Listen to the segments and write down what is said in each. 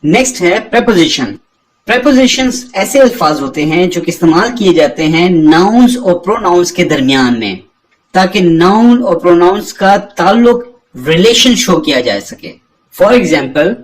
Next है preposition. Prepositions ऐसे अल्फाज होते हैं जो कि इस्तेमाल किए जाते हैं नाउन्स और प्रोनाउंस के दरमियान में, ताकि नाउन और प्रोनाउंस का ताल्लुक, रिलेशन शो किया जा सके। For example,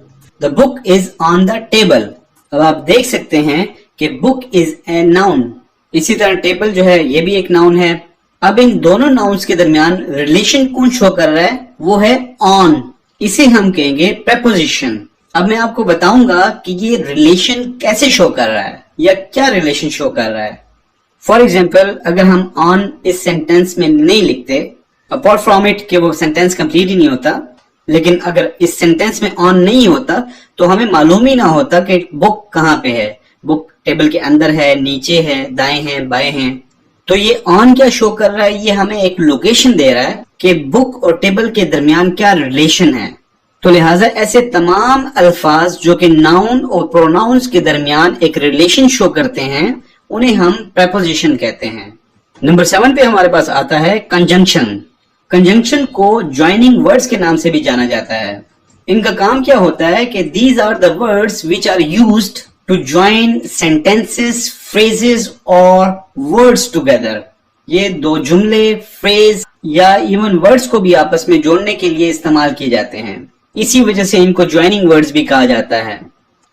the book is on the table. अब आप देख सकते हैं कि बुक इज ए नाउन। इसी तरह टेबल जो है ये भी एक नाउन है। अब इन दोनों नाउन्स के दरमियान रिलेशन कौन शो कर रहा है? वो है ऑन। इसे हम कहेंगे प्रेपोजिशन। अब मैं आपको बताऊंगा कि ये रिलेशन कैसे शो कर रहा है या क्या रिलेशन शो कर रहा है। फॉर एग्जाम्पल, अगर हम ऑन इस सेंटेंस में नहीं लिखते, अपार्ट फ्रॉम इट कि वो सेंटेंस कंप्लीट ही नहीं होता, लेकिन अगर इस सेंटेंस में ऑन नहीं होता तो हमें मालूम ही ना होता कि बुक कहाँ पे है। बुक टेबल के अंदर है, नीचे है, दाएं है, बाएं है। तो ये ऑन क्या शो कर रहा है? ये हमें एक लोकेशन दे रहा है कि बुक और टेबल के दरमियान क्या रिलेशन है। तो लिहाजा ऐसे तमाम अल्फाज जो कि नाउन और प्रोनाउंस के दरमियान एक रिलेशन शो करते हैं, उन्हें हम प्रेपोजिशन कहते हैं। नंबर 7 पे हमारे पास आता है कंजंक्शन। कंजंक्शन को ज्वाइनिंग वर्ड्स के नाम से भी जाना जाता है। इनका काम क्या होता है कि these are the words which are used to join sentences, phrases और वर्ड्स टुगेदर। ये दो जुमले, फ्रेज या इवन वर्ड्स को भी आपस में जोड़ने के लिए इस्तेमाल किए जाते हैं। इसी वजह से इनको ज्वाइनिंग वर्ड्स भी कहा जाता है।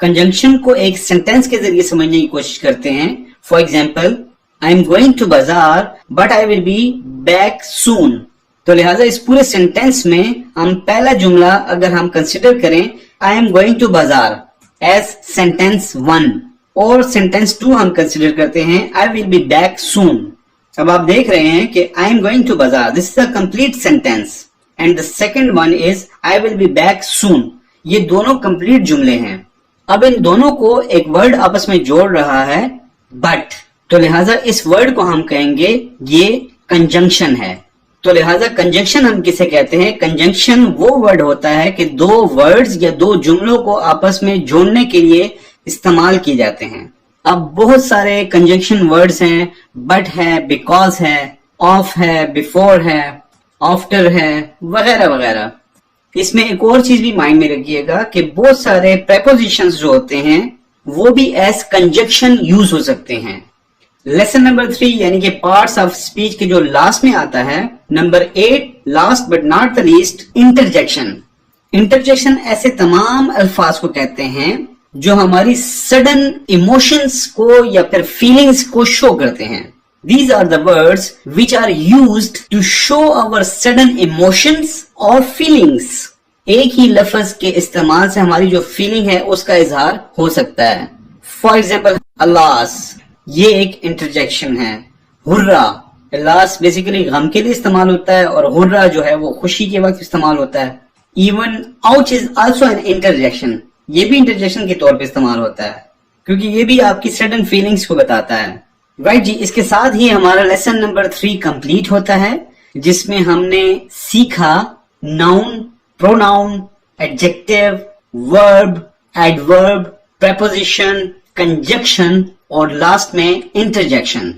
कंजंक्शन को एक सेंटेंस के जरिए समझने की कोशिश करते हैं। For example, I am going to bazaar but I will be back soon. तो लिहाजा इस पूरे सेंटेंस में हम पहला जुमला अगर हम कंसिडर करें, आई एम गोइंग टू बाजार एज सेंटेंस 1, और सेंटेंस 2 हम कंसिडर करते हैं आई विल बी बैक सून। अब आप देख रहे हैं कि आई एम गोइंग टू बाजार, this is a complete sentence, and the second one is I will be back सून। ये दोनों कंप्लीट जुमले हैं। अब इन दोनों को एक वर्ड आपस में जोड़ रहा है बट, तो लिहाजा इस वर्ड को हम कहेंगे ये कंजंक्शन है। तो लिहाजा कंजंक्शन हम किसे कहते हैं? कंजंक्शन वो वर्ड होता है कि दो वर्ड्स या दो जुमलों को आपस में जोड़ने के लिए इस्तेमाल किए जाते हैं। अब बहुत सारे कंजंक्शन वर्ड्स हैं, बट है, बिकॉज है, ऑफ है, बिफोर है, आफ्टर है, वगैरह वगैरह। इसमें एक और चीज भी माइंड में रखिएगा कि बहुत सारे प्रेपोजिशंस जो होते हैं वो भी एज कंजंक्शन यूज हो सकते हैं। लेसन नंबर 3 यानी कि पार्ट्स ऑफ स्पीच के जो लास्ट में आता है, number 8, last but not the least, interjection. Interjection ऐसे तमाम अल्फाज को कहते हैं जो हमारी सडन इमोशंस को या फिर फीलिंग्स को शो करते हैं। These are the words which are used to show our sudden emotions or feelings. एक ही लफ्ज के इस्तेमाल से हमारी जो फीलिंग है उसका इजहार हो सकता है। फॉर एग्जाम्पल, अल्लास, ये एक इंटरजेक्शन है। हुर्रा, अल्लास बेसिकली गम के लिए इस्तेमाल होता है और हुर्रा जो है वो खुशी के वक्त इस्तेमाल होता है। Even ouch is also an interjection, ये भी इंटरजेक्शन के तौर पे इस्तेमाल होता है क्योंकि ये भी आपकी सडन फीलिंग्स को बताता है। राइट जी, इसके साथ ही हमारा लेसन नंबर 3 कंप्लीट होता है, जिसमें हमने सीखा noun, pronoun, adjective, verb, adverb, preposition, conjunction और लास्ट में इंटरजेक्शन।